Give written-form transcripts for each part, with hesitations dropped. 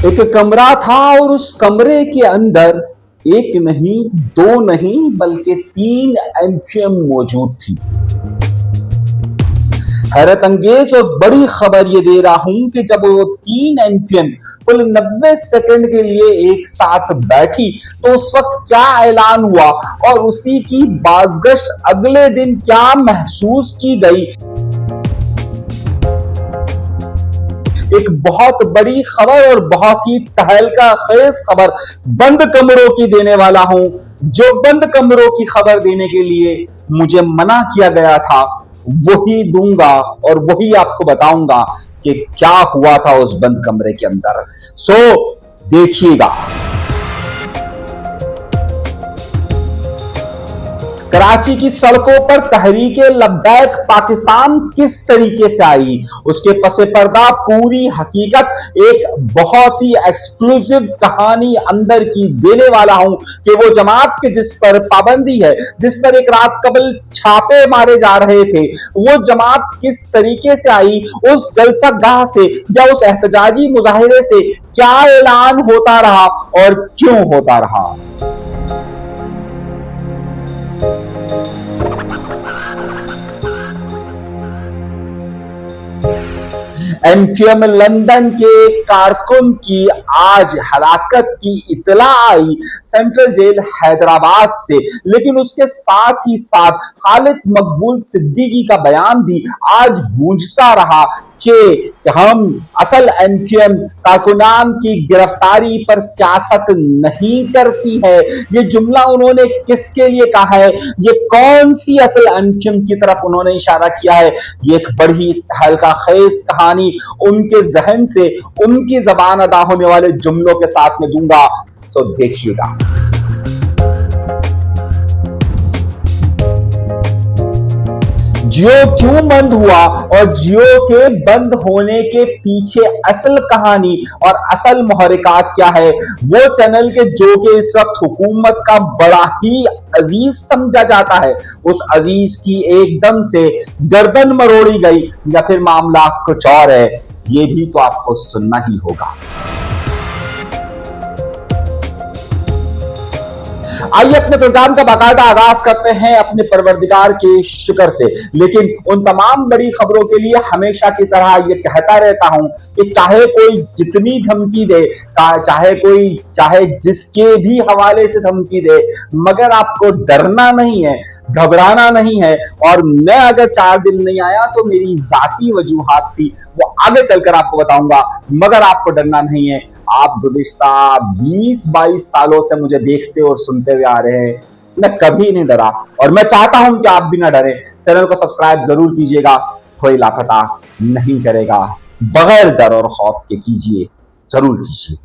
एक कमरा था और उस कमरे के अंदर एक नहीं, दो नहीं, बल्कि 3 एमक्यूएम मौजूद थी। हैरत अंगेज और बड़ी खबर ये दे रहा हूं कि जब वो 3 एमक्यूएम कुल 90 सेकंड के लिए एक साथ बैठी तो उस वक्त क्या ऐलान हुआ और उसी की बाज़गश्त अगले दिन क्या महसूस की गई। एक बहुत बड़ी खबर और बहुत ही तहलका खेज खबर बंद कमरों की देने वाला हूं, जो बंद कमरों की खबर देने के लिए मुझे मना किया गया था वही दूंगा और वही आपको बताऊंगा कि क्या हुआ था उस बंद कमरे के अंदर। सो देखिएगा। कराची की सड़कों पर तहरीक लब्बैक पाकिस्तान किस तरीके से आई, उसके पसे पर्दा पूरी हकीकत एक बहुत ही एक्सक्लूसिव कहानी अंदर की देने वाला हूं कि वो जमात के जिस पर पाबंदी है, जिस पर एक रात कबल छापे मारे जा रहे थे, वो जमात किस तरीके से आई, उस जलसा गाह से या उस एहतजाजी मुजाहिरे से क्या ऐलान होता रहा और क्यों होता रहा। एमक्यूएम लंदन के कारकुन की आज हलाकत की इतला आई सेंट्रल जेल हैदराबाद से, लेकिन उसके साथ ही साथ खालिद मकबूल सिद्दीकी का बयान भी आज गूंजता रहा कि हम असल एमक्यूएम कारकुनान की गिरफ्तारी पर सियासत नहीं करती है। ये जुमला उन्होंने किसके लिए कहा है, ये कौन सी असल एमक्यूएम की तरफ उन्होंने इशारा किया है, ये एक बड़ी हल्का खेज कहानी उनके जहन से उनकी जबान अदा होने वाले जुमलों के साथ में दूंगा। सो देखिएगा। जियो क्यों बंद हुआ और जियो के बंद होने के पीछे असल कहानी और असल मुहर्रिकात क्या है, वो चैनल के जो कि इस वक्त हुकूमत का बड़ा ही अजीज समझा जाता है, उस अजीज की एकदम से गर्दन मरोड़ी गई या फिर मामला कुछ और है, ये भी तो आपको सुनना ही होगा। आइए अपने प्रोग्राम का बाकायदा आगाज करते हैं अपने परवरदिगार के शुक्र से। लेकिन उन तमाम बड़ी खबरों के लिए हमेशा की तरह ये कहता रहता हूं कि चाहे कोई जितनी धमकी दे, चाहे जिसके भी हवाले से धमकी दे, मगर आपको डरना नहीं है, घबराना नहीं है। और मैं अगर 4 दिन नहीं आया तो मेरी जाती वजूहात थी, वो आगे चलकर आपको बताऊंगा, मगर आपको डरना नहीं है। आप गुज़िश्ता 20-22 सालों से मुझे देखते और सुनते हुए आ रहे हैं, मैं कभी नहीं डरा और मैं चाहता हूं कि आप भी ना डरे। चैनल को सब्सक्राइब जरूर कीजिएगा, कोई लापता नहीं करेगा, बगैर डर और खौफ के कीजिए, जरूर कीजिए।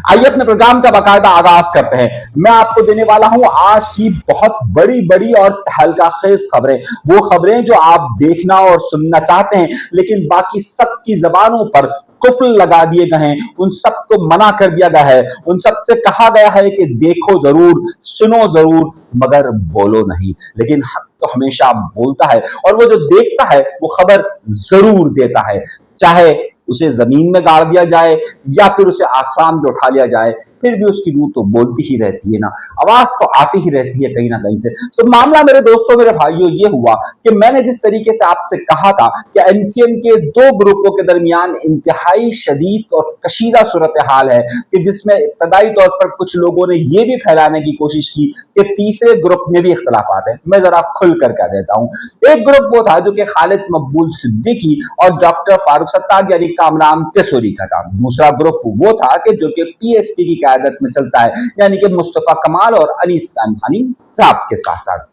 आइए अपने प्रोग्राम का बाकायदा आगाज करते हैं। मैं आपको देने वाला हूं आज की बहुत बड़ी बड़ी और तहलका खेज खबरें, वो खबरें जो आप देखना और सुनना चाहते हैं लेकिन बाकी सबकी जबानों पर कुफ्ल लगा दिए गए हैं, उन सबको मना कर दिया गया है, उन सबसे कहा गया है कि देखो जरूर, सुनो जरूर, मगर बोलो नहीं। लेकिन हक तो हमेशा बोलता है और वो जो देखता है वो खबर जरूर देता है, चाहे उसे जमीन में गाड़ दिया जाए या फिर उसे आसमान में उठा लिया जाए, फिर भी उसकी रूह तो बोलती ही रहती है ना, आवाज तो आती ही रहती है कहीं ना कहीं से। तो मामला मेरे दोस्तों, मेरे भाइयों, ये हुआ कि मैंने जिस तरीके से आपसे कहा था कि एमक्यूएम के 2 ग्रुपों के दरमियान इंतहाई शदीद और कशीदा सूरत हाल है कि जिसमें इब्तदाई तौर पर कुछ लोगों ने यह भी फैलाने की कोशिश की कि तीसरे ग्रुप में भी इख्तलाफात है। मैं जरा खुल कर कह देता हूं। एक ग्रुप वो था जो कि खालिद मकबूल सिद्दीकी और डॉक्टर फारूक सत्तार यानी कामरान तेसूरी का था। दूसरा ग्रुप वो था कि जो कि पीएसपी की क़यादत में चलता है, यानी कि मुस्तफा कमाल और अनीस खानी साहब के साथ साथ।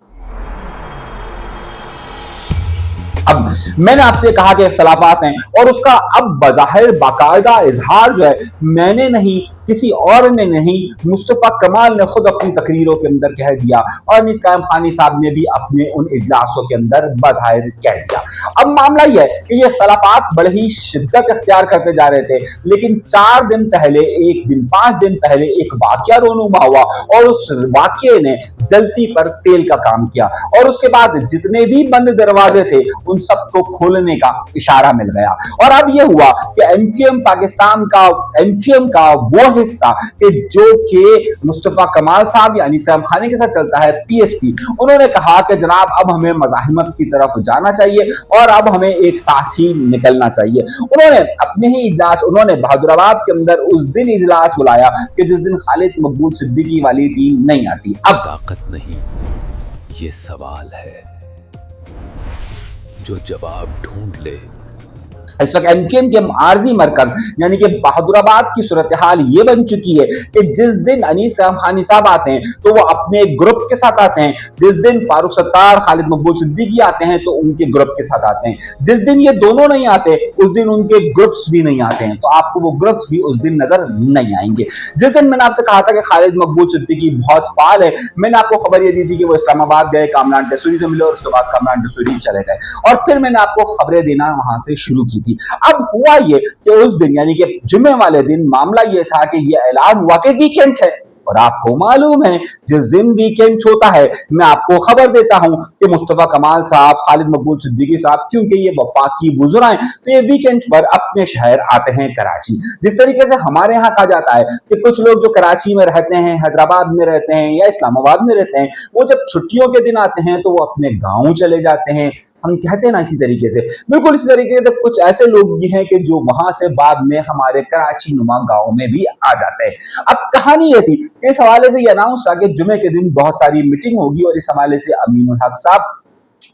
अब मैंने आपसे कहा कि इख्तलाफात हैं और उसका अब बज़ाहिर बाकायदा इजहार जो है मैंने नहीं किसी और ने नहीं, मुस्तफा कमाल ने खुद अपनी तकरीरों के अंदर कह दिया और अनीस कायम खानी साहब ने भी अपने उन इजलासों के अंदर बज़ाहिर कह दिया। अब मामला यह है कि ये इख्तलाफात बड़े ही शिद्दत इख्तियार करते जा रहे थे, लेकिन 4 दिन पहले, 5 दिन पहले एक वाकया रोनुमा हुआ और उस वाकये ने जलती पर तेल का काम किया और उसके बाद जितने भी बंद दरवाजे थे उन सबको खोलने का इशारा मिल गया। और अब यह हुआ कि एमक्यूएम पाकिस्तान का, एमक्यूएम का वो हिस्सा कि जो कि मुस्तफा कमाल साहब या अनीस कायम खानी के साथ चलता है, पीएसपी, उन्होंने कहा कि जनाब अब हमें मज़ाहिमत की तरफ जाना चाहिए और अब हमें एक साथ ही निकलना चाहिए। उन्होंने अपने ही इजलास, उन्होंने बहादुराबाद के अंदर उस दिन इजलास बुलाया कि जिस दिन खालिद मकबूल सिद्दीकी वाली टीम नहीं आती। अब ताकत नहीं, ये सवाल है जो जवाब ढूंढ ले। इस वक्त एमकेएम के आरजी मरकज यानी कि बहादुराबाद की सूरत हाल ये बन चुकी है कि जिस दिन अनीस कायम खानी साहब आते हैं तो वो अपने ग्रुप के साथ आते हैं, जिस दिन फारूक सत्तार, खालिद मकबूल सिद्दीकी आते हैं तो उनके ग्रुप के साथ आते हैं, जिस दिन ये दोनों नहीं आते उस दिन उनके ग्रुप्स भी नहीं आते हैं, तो आपको वो ग्रुप्स भी उस दिन नजर नहीं आएंगे। जिस दिन मैंने आपसे कहा था कि खालिद मकबूल सिद्दीकी बहुत फाल है, मैंने आपको खबर ये दी थी कि वो इस्लामाबाद गए, कामरान टेसूरी से मिले और उसके बाद कामरान टेसूरी चले गए और फिर मैंने आपको खबरें देना वहां से शुरू की थी। अब हुआ ये कि उस दिन यानी कि जुम्मे वाले दिन मामला ये था कि ये ऐलान हुआ कि वीकेंड है और आपको मालूम है जिस दिन वीकेंड होता है मैं आपको खबर देता हूं कि मुस्तफा कमाल साहब, खालिद मकबूल सिद्दीकी साहब, क्योंकि ये वफाकी बुजुर्ग हैं तो ये वीकेंड पर अपने शहर आते हैं कराची। जिस तरीके से हमारे यहाँ कहा जाता है कि कुछ लोग जो कराची में रहते हैं, हैदराबाद में रहते हैं या इस्लामाबाद में रहते हैं, वो जब छुट्टियों के दिन आते हैं तो वो अपने गाँव चले जाते हैं, हम कहते हैं ना इसी तरीके से, बिल्कुल इसी तरीके से कुछ ऐसे लोग भी हैं कि जो वहां से बाद में हमारे कराची नुमा गांव में भी आ जाते हैं। अब कहानी ये थी, इस हवाले से ये अनाउंस था कि जुमे के दिन बहुत सारी मीटिंग होगी और इस हवाले से अमीनुल हक साहब,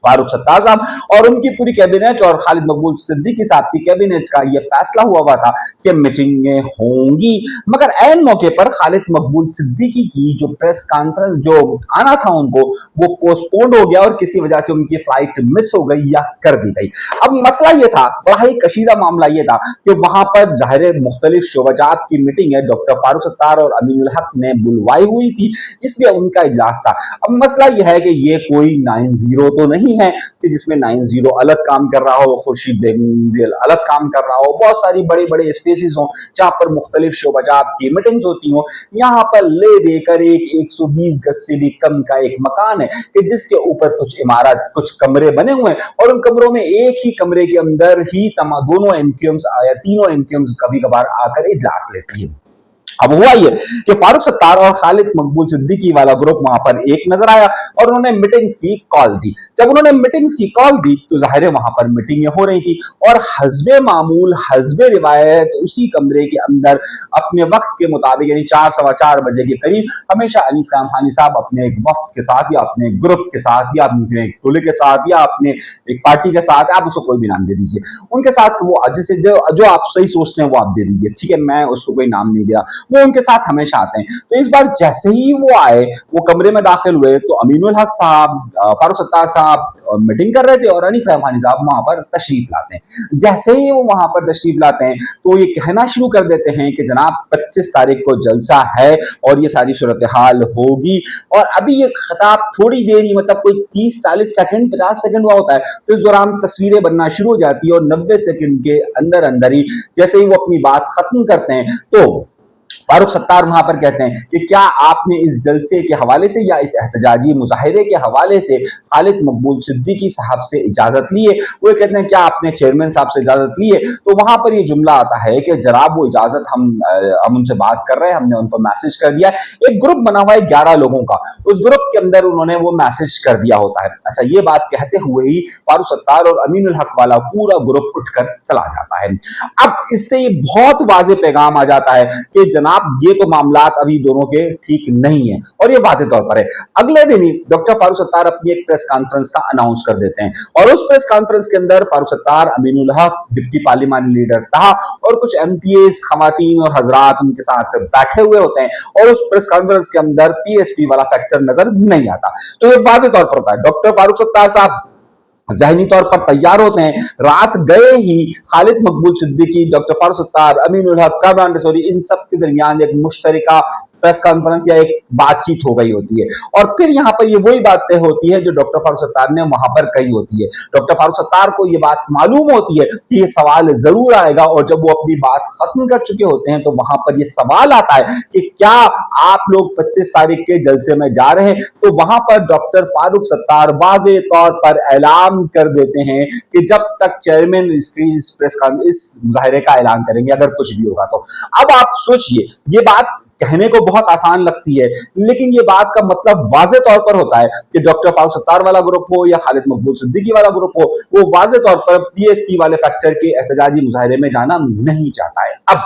फारूक सत्तार साहब और उनकी पूरी कैबिनेट और खालिद मकबूल सिद्दीकी साहब की कैबिनेट का यह फैसला हुआ था कि मीटिंगें होंगी। मगर ऐन मौके पर खालिद मकबूल सिद्दीकी की जो प्रेस कॉन्फ्रेंस जो आना था उनको, वो पोस्टपोन्ड हो गया और किसी वजह से उनकी फ्लाइट मिस हो गई या कर दी गई। अब मसला ये था, बड़ा ही कशीदा मामला ये था कि वहां पर जाहिर मुख्तलिफ शोबाजात की मीटिंग है डॉक्टर फारूक सत्तार और अमीनुल हक ने बुलवाई हुई थी, इसलिए उनका इजलास था। अब मसला यह है कि ये कोई 9-0 तो नहीं है कि जिसमें 9-0 अलग काम कर रहा हो, खुर्शीद बेगम अलग काम कर रहा हो, बहुत सारी बड़े बड़े स्पेसेस हो जहां पर मुख्तलिफ शोबाजात की मीटिंग्स होती हो। यहाँ पर ले देकर एक 120 गज से भी कम का एक मकान है कि जिसके ऊपर कुछ इमारत, कुछ कमरे बने हुए हैं और उन कमरों में एक ही कमरे के अंदर ही दोनों एमक्यूएम्स या तीनों एमक्यूएम्स कभी कभार आकर इजलास लेती है। अब हुआ ये कि फारूक सत्तार और खालिद मकबूल सिद्दीकी वाला ग्रुप वहां पर एक नजर आया और उन्होंने मीटिंग्स की कॉल दी। जब उन्होंने मीटिंग्स की कॉल दी तो जाहिर है वहां पर मीटिंगें हो रही थी और हस्बे मामूल, हस्बे रिवायत उसी कमरे के अंदर अपने वक्त के मुताबिक यानी 4-4:15 बजे के करीब हमेशा अनीस कायम खानी साहब अपने एक वफ्द के साथ या अपने ग्रुप के साथ या अपने एक टोले के साथ या अपने एक पार्टी के साथ, आप उसको कोई भी नाम दे दीजिए, उनके साथ वो जिसे जो आप सही सोचते हैं वो आप दे दीजिए, ठीक है, मैं उसको कोई नाम नहीं दिया, वो उनके साथ हमेशा आते हैं। तो इस बार जैसे ही वो आए, वो कमरे में दाखिल हुए तो अमीनुल हक साहब, फारूक सत्तार साहब मीटिंग कर रहे थे और अनीस कायम खानी साहब वहां पर तशरीफ लाते हैं। जैसे ही वो वहां पर तशरीफ लाते हैं तो ये कहना शुरू कर देते हैं कि जनाब 25 तारीख को जलसा है और ये सारी सूरत हाल होगी। और अभी ये खिताब थोड़ी देरी, मतलब कोई 30-40 सेकंड, 50 सेकंड हुआ होता है, तो इस दौरान तस्वीरें बनना शुरू हो जाती है और 90 सेकंड के अंदर अंदर ही जैसे ही वो अपनी बात खत्म करते हैं तो फारूक सत्तार वहां पर कहते हैं कि क्या आपने इस जलसे के हवाले से या इस एहतजाजी मुजाहिरे के हवाले से खालिद मकबूल सिद्दीकी साहब से इजाजत ली है? वो कहते हैं क्या आपने चेयरमैन साहब से इजाजत ली है? तो वहां पर ये जुमला आता है कि जनाब वो इजाजत हम उनसे बात कर रहे हैं, हमने उनको मैसेज कर दिया है। एक ग्रुप बना हुआ है 11 लोगों का, उस ग्रुप के अंदर उन्होंने वो मैसेज कर दिया होता है। अच्छा, ये बात कहते हुए ही फारूक सत्तार और अमीनुल हक वाला पूरा ग्रुप उठकर चला जाता है। अब इससे ये बहुत वाज़े पैगाम आ जाता है कि जनाब ये तो मामलात अभी दोनों के ठीक नहीं है और ये वाज़े तौर पर है। अगले दिन ही डॉक्टर फारूक सत्तार अपनी एक प्रेस कॉन्फ्रेंस का अनाउंस कर देते हैं और उस प्रेस कॉन्फ्रेंस के अंदर फारूक सत्तार, अमीनुल हक, डिप्टी पार्लियामानी लीडर ताहा और कुछ एमपीएस खवातीन और हजरात उनके साथ बैठे हुए होते हैं और उस प्रेस कॉन्फ्रेंस के अंदर पीएसपी वाला फैक्टर नजर नहीं आता। तो ये वाज़े तौर पर होता है डॉक्टर फारूक सत्तार साहब ज़हनी तौर पर तैयार होते हैं। रात गए ही खालिद मकबूल सिद्दीकी, डॉक्टर फारूक सत्तार, अमीनुल हक, कामरान रसूली, इन सब के दरमियान एक मुश्तरका प्रेस कॉन्फ्रेंस या एक बातचीत हो गई होती है। और फिर यहाँ पर ये वही बातें होती है जो डॉक्टर फारूक सत्तार ने वहां पर कही होती है। डॉक्टर फारूक सत्तार को ये बात मालूम होती है कि ये सवाल जरूर आएगा, और जब वो अपनी बात खत्म कर चुके होते हैं तो वहां पर ये सवाल आता है कि क्या आप लोग 25 तारीख के जलसे में जा रहे हैं? तो वहां पर डॉक्टर फारूक सत्तार वाज़े तौर पर ऐलान कर देते हैं कि जब तक चेयरमैन इस मुजाहरे का ऐलान करेंगे, अगर कुछ भी होगा तो। अब आप सोचिए, ये बात कहने को बहुत आसान लगती है, लेकिन ये बात का मतलब वाज़े तौर पर होता है कि डॉक्टर फारूक सत्तार वाला ग्रुप हो या खालिद मकबूल सिद्दीकी वाला ग्रुप हो, वो वाज़े तौर पर पीएसपी वाले फैक्चर के एहतजाजी मुजाहरे में जाना नहीं चाहता है। अब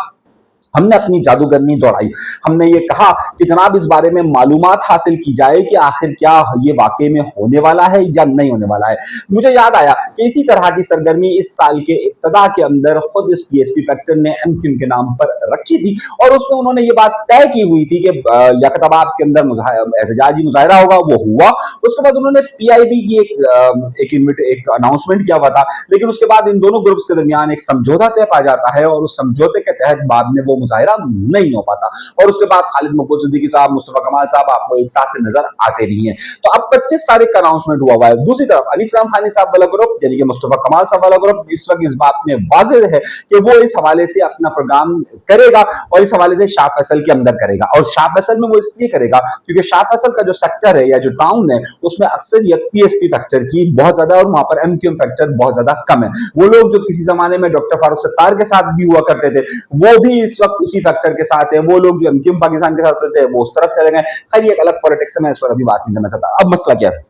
हमने अपनी जादूगरनी दौड़ाई, हमने ये कहा कि जनाब इस बारे में मालूमात हासिल की जाए कि आखिर क्या ये वाकई में होने वाला है या नहीं होने वाला है। मुझे याद आया कि इसी तरह की सरगर्मी इस साल के इब्तिदा के अंदर खुद इस पीएसपी फैक्टर ने एमक्यूएम के नाम पर रखी थी, और उसमें उन्होंने ये बात तय की हुई थी कि लियाकताबाद के अंदर एहतजाजी मुजाहरा होगा। वो हुआ। उसके बाद उन्होंने पीआईबी की एक अनाउंसमेंट किया हुआ था, लेकिन उसके बाद इन दोनों ग्रुप्स के दरमियान एक समझौता तय पा जाता है, और उस समझौते के तहत बाद में वो मुजाहिरा नहीं हो पाता, और उसके बाद खालिद मकबूल सिद्दीकी साहब, मुस्तफा कमाल साहब आपको एक साथ नजर आते भी हैं। तो अब 25 तारीख का अनाउंसमेंट हुआ है। दूसरी तरफ अली इस्लाम खानी साहब वाला ग्रुप, यानी कि मुस्तफा कमाल साहब वाला ग्रुप, इस वक्त इस बात में वाज़ेह है कि वो इस हवाले से अपना प्रोग्राम करेगा, और इस हवाले से शाह फैसल के अंदर करेगा। और शाह फैसल में वो इसलिए करेगा क्योंकि शाह फैसल का जो सेक्टर है या जो टाउन है, उसमें अक्सरियत पीएसपी फैक्टर की बहुत ज्यादा, और वहां पर एमक्यूएम फैक्टर बहुत ज्यादा कम है। वो लोग जो किसी जमाने में डॉक्टर फारूक सत्तार के साथ भी हुआ करते थे, वो भी इस वक्त उसी फैक्टर के साथ है। वो लोग जो एमक्यूएम पाकिस्तान के साथ होते थे, वो उस तरफ चले गए। खैर ये एक अलग पॉलिटिक्स है, मैं इस पर अभी बात नहीं करना चाहता। अब मसला क्या है,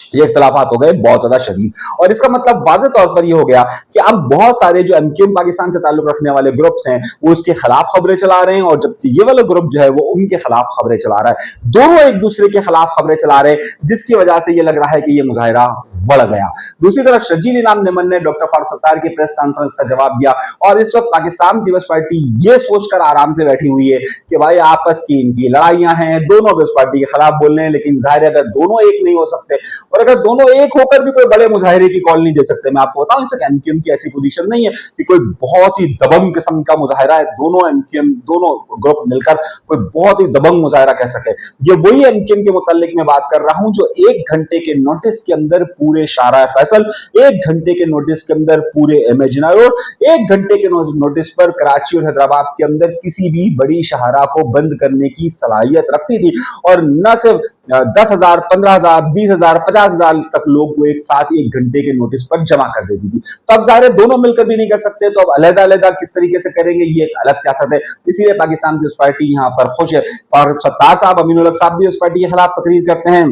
ये इख्तलाफात हो गए बहुत ज्यादा शदीद, और इसका मतलब वाज़े तौर पर ये हो गया कि अब बहुत सारे जो एमक्यूएम पाकिस्तान से ताल्लुक रखने वाले ग्रुप्स हैं वो उसके खिलाफ खबरें चला रहे हैं, और जबकि ये वाला ग्रुप जो है वो उनके खिलाफ खबरें चला रहा है। दोनों एक दूसरे के खिलाफ खबरें चला रहे हैं, जिसकी वजह से ये लग रहा है कि ये मुजाहिरा बढ़ गया। दूसरी तरफ शर्जील इनाम नेमन ने डॉक्टर फारूक सत्तार की प्रेस कॉन्फ्रेंस का जवाब दिया, और इस वक्त पाकिस्तान पीपल्स पार्टी ये सोचकर आराम से बैठी हुई है कि भाई आपस की इनकी लड़ाइयां हैं, दोनों पीपल्स पार्टी के खिलाफ बोल रहे हैं, लेकिन जाहिर है अगर दोनों एक नहीं हो सकते, और अगर दोनों एक होकर भी कोई बड़े मुजाहिरे की कॉल नहीं दे सकते, मैं आपको बताऊं इस एमक्यूएम की ऐसी पोजीशन नहीं है कि कोई बहुत ही दबंग किस्म का मुजाहिरा है, दोनों एमक्यूएम दोनों ग्रुप मिलकर कोई बहुत ही दबंग मुजाहिरा कह सके। ये वही एमक्यूएम के मुतालिक मैं बात कर रहा हूं जो 1 घंटे के नोटिस के अंदर पूरे शारा फैसल, 1 घंटे के नोटिस के अंदर पूरे इमेजिना रोड, 1 घंटे के नोटिस पर कराची और हैदराबाद के अंदर किसी भी बड़ी शहरा को बंद करने की सलाहियत रखती थी, और न सिर्फ 10,000, 15,000, 20,000, 50,000 तक लोग वो एक साथ 1 घंटे के नोटिस पर जमा कर देती थी। तो अब जाहिर दोनों मिलकर भी नहीं कर सकते, तो अब अलग-अलग किस तरीके से करेंगे, ये एक अलग सियासत है। इसीलिए पाकिस्तान पीपल्स पार्टी यहाँ पर खुश है। फारूक सत्तार साहब, अमीनुल हक साहब भी उस पार्टी के खिलाफ तकरीर करते हैं,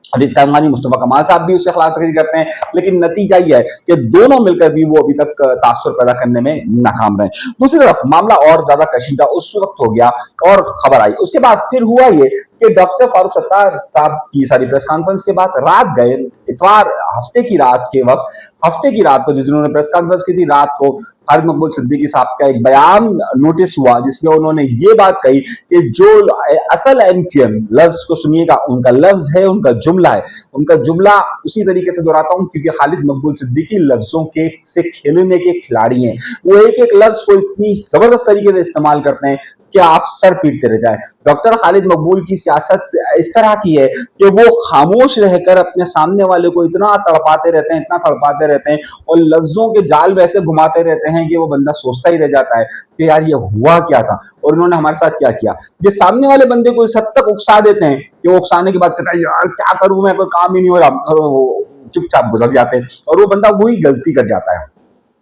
अली इस्लाम खानी, मुस्तफा कमाल साहब भी उसके खिलाफ तकरीर करते हैं, लेकिन नतीजा ये है कि दोनों मिलकर भी वो अभी तक तासुर पैदा करने में नाकाम रहे। दूसरी तरफ मामला और ज्यादा कशीदा उस वक्त हो गया और खबर आई, उसके बाद फिर हुआ ये कि डॉक्टर फारूक सत्तार साहब की सारी प्रेस कॉन्फ्रेंस के बाद रात गए, इतवार हफ्ते की रात को जिस दिन उन्होंने प्रेस कॉन्फ्रेंस की थी, रात को खालिद मकबूल सिद्दीकी साहब का एक बयान नोटिस हुआ जिसमें उन्होंने ये बात कही कि जो असल एमक्यूएम, लफ्ज को सुनिएगा, उनका लफ्ज है, उनका जुमला है, उनका जुमला उसी तरीके से दोहराता हूं क्योंकि खालिद मकबूल सिद्दीकी लफ्जों के से खेलने के खिलाड़ी हैं। वो एक एक लफ्ज को इतनी जबरदस्त तरीके से इस्तेमाल करते हैं कि आप सर पीटते रह जाए। डॉक्टर खालिद मकबूल की सियासत इस तरह की है कि वो खामोश रहकर अपने सामने वाले को इतना तड़पाते रहते हैं और लफ्जों के जाल वैसे घुमाते रहते हैं कि वो बंदा सोचता ही रह जाता है कि यार ये हुआ क्या था और इन्होंने हमारे साथ क्या किया। ये सामने वाले बंदे को इस हद तक उकसा देते हैं कि वो उकसाने की बात करता है, यार क्या करूं मैं, कोई काम ही नहीं हो रहा, चुपचाप गुजर जाते हैं और वो बंदा वही गलती कर जाता है।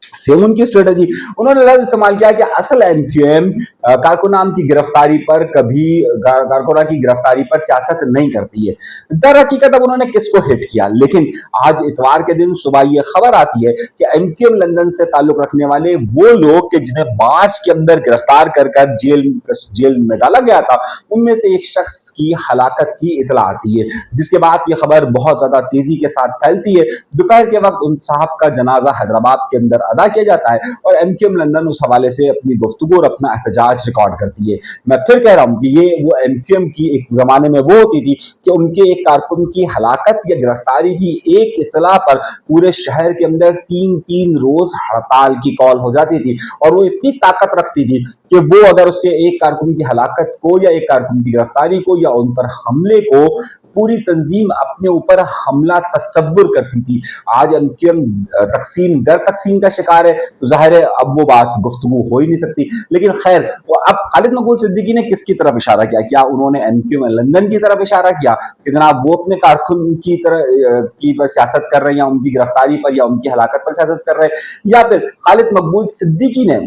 सेम उनकी स्ट्रेटजी, उन्होंने लफ्ज इस्तेमाल किया कि असल एमक्यूएम कारकुनाम की गिरफ्तारी पर कभी कारकुना की गिरफ्तारी पर सियासत नहीं करती है। दर हकीकत अब उन्होंने किसको हिट किया, लेकिन आज इतवार के दिन सुबह ये खबर आती है कि एमक्यूएम लंदन से ताल्लुक रखने वाले वो लोग कि जिन्हें मार्च के अंदर गिरफ्तार कर जेल में डाला गया था, उनमें से एक शख्स की हलाकत की इतला आती है, जिसके बाद ये खबर बहुत ज्यादा तेजी के साथ फैलती है। दोपहर के वक्त उन साहब का जनाजा हैदराबाद के अंदर अदा किया जाता है और MQM लंदन उस हवाले से अपनी गुफ्तगू और अपना एहतजाज रिकॉर्ड करती है। मैं फिर कह रहा हूँ कि ये वो MQM की एक ज़माने में वो होती थी कि उनके एक कारकुन की हलाकत या गिरफ्तारी की एक इत्तला पर पूरे शहर के अंदर 3-3 रोज़ हड़ताल की कॉल हो जाती थी और वो इतनी ताकत रखती थी कि वो अगर उसके एक कारकुन की हलाकत को या एक कारकुन की गिरफ्तारी को या उन पर हमले को पूरी तंजीम अपने ऊपर हमला तस्वुर करती थी। आज MQM तकसीम दर तकसीम का शिकार है, तो जाहिर है अब वो बात गुफ्तगू हो ही नहीं सकती। लेकिन खैर, वो अब खालिद मकबूल सिद्दीकी ने किसकी तरफ इशारा किया? क्या उन्होंने MQM लंदन की तरफ इशारा किया कि जनाब वो अपने कारकुन की तरह की पर सियासत कर रहे हैं या उनकी गिरफ्तारी पर या उनकी हलाकत पर सियासत कर रहे हैं, या फिर खालिद मकबूल सिद्दीकी ने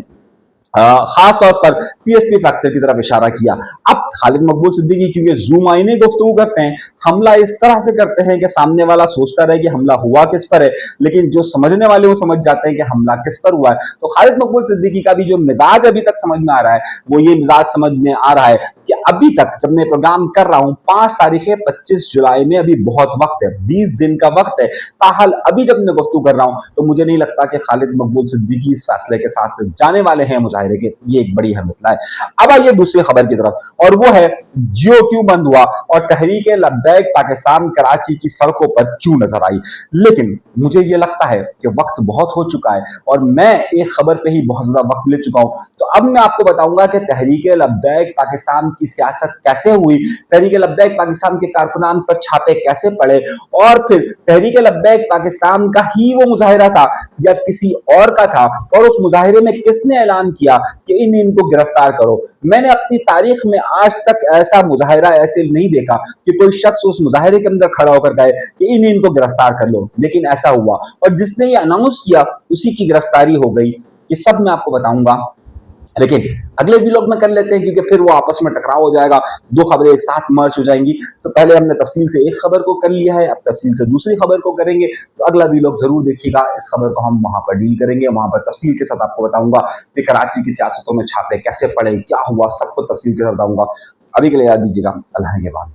खास तौर पर PSP फैक्टर की तरफ इशारा किया? अब खालिद मकबूल सिद्दीकी क्योंकि जूम आईने गुफ्तगू करते हैं, हमला इस तरह से करते हैं कि सामने वाला सोचता रहे कि हमला हुआ किस पर है, लेकिन जो समझने वाले वो समझ जाते हैं कि हमला किस पर हुआ है। तो खालिद मकबूल सिद्दीकी का भी जो मिजाज अभी तक समझ में आ रहा है, वो ये मिजाज समझ में आ रहा है कि अभी तक जब मैं प्रोग्राम कर रहा हूं 5 तारीख है, 25 जुलाई में अभी बहुत वक्त है, 20 दिन का वक्त है। ताहल अभी जब मैं गुफ्तगू कर रहा हूं तो मुझे नहीं लगता कि खालिद मकबूल सिद्दीकी इस फैसले के साथ जाने वाले हैं मुजाहिरे के। ये एक बड़ी अहम इत्तला है। अब आइए दूसरी खबर की तरफ, और वो है जियो क्यों बंद हुआ और तहरीक लब्बैक पाकिस्तान कराची की सड़कों पर क्यों नजर आई। लेकिन मुझे ये लगता है कि वक्त बहुत हो चुका है और मैं एक खबर पे ही बहुत ज्यादा वक्त ले चुका हूं। तो अब मैं आपको बताऊंगा कि तहरीक लब्बैक पाकिस्तान की सियासत कैसे हुई, तहरीक लब्बैक पाकिस्तान के कारकुनान पर छापे कैसे पड़े, और फिर तहरीक लब्बैक पाकिस्तान का ही वो मुजाहिरा था या किसी और का था, और उस मुजाहिरे में किसने ऐलान किया कि इनको गिरफ्तार करो। मैंने अपनी तारीख में आज तक ऐसा मुजाहिरा ऐसे नहीं देखा कि कोई शख्स उस मुजाहिरे के अंदर खड़ा होकर कहे कि इनको गिरफ्तार कर लो, लेकिन ऐसा हुआ और जिसने ये अनाउंस किया उसी की गिरफ्तारी हो गई। ये सब मैं आपको बताऊंगा, लेकिन अगले व्लॉग में कर लेते हैं क्योंकि फिर वो आपस में टकराव हो जाएगा, दो खबरें एक साथ मर्ज हो जाएंगी। तो पहले हमने तफसील से एक खबर को कर लिया है, अब तफसील से दूसरी खबर को करेंगे। तो अगला व्लॉग जरूर देखिएगा, इस खबर को हम वहां पर डील करेंगे, वहां पर तफसील के साथ आपको बताऊंगा कि कराची की सियासतों में छापे कैसे पड़े, क्या हुआ, सबको तफसील के साथ बताऊंगा। अभी के लिए याद दीजिएगा, अल्लाह के बाद।